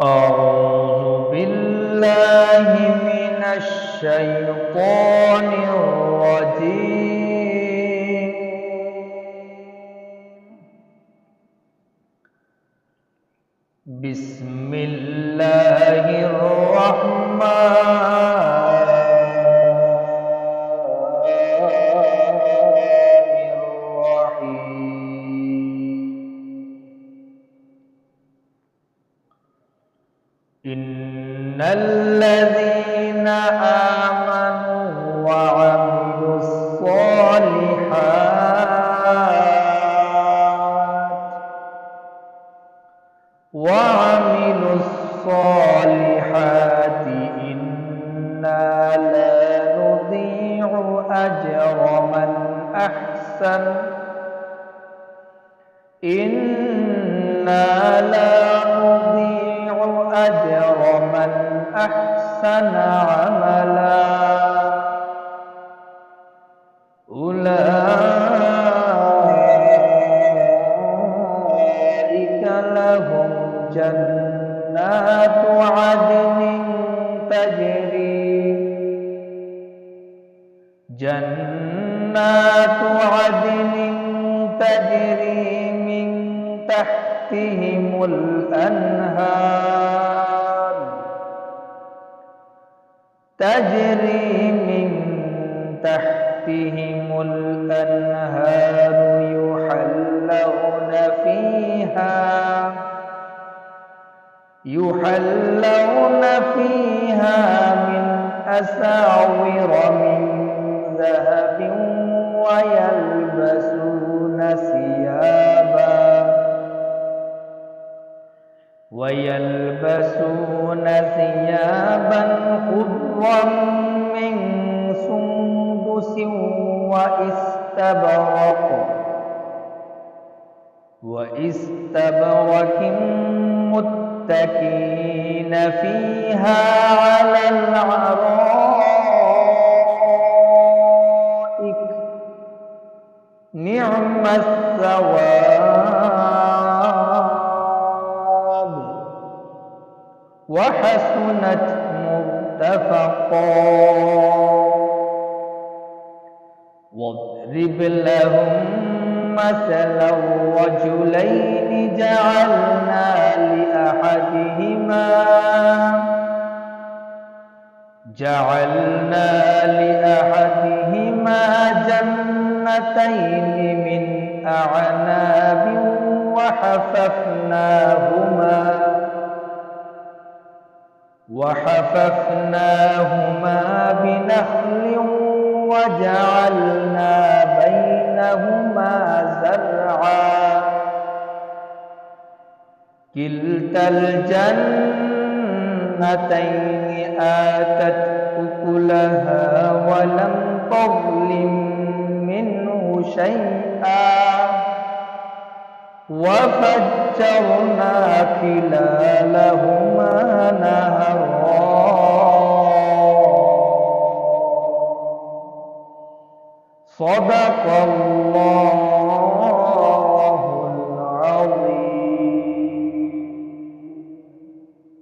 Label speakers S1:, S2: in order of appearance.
S1: أعوذ بالله من الشيطان الرجيم. بسم الله الرحمن الرحيم. إن الذين آمنوا وعملوا الصالحات إنا لا نضيع أجر من أحسن إنا لا نضيع أجر من أحسن عملا أولئك لهم جنات عدن تجري من تحتهم الأنهار يحلون فيها من أساور من ذهب ويلبسون ثيابا خضرا من سندس وإستبرق متكئين فيها على الأرائك نعم الثواب وحسنت مرتفقا. واضرب لهم مثلا رجلين جعلنا لأحدهما جنتين من أعناب وحففناهما بنخل وجعلنا بينهما زرعا كلتا الجنتين آتت أكلها ولم تظلم منه شيئا وفجرنا خلالهما نهرا. صدق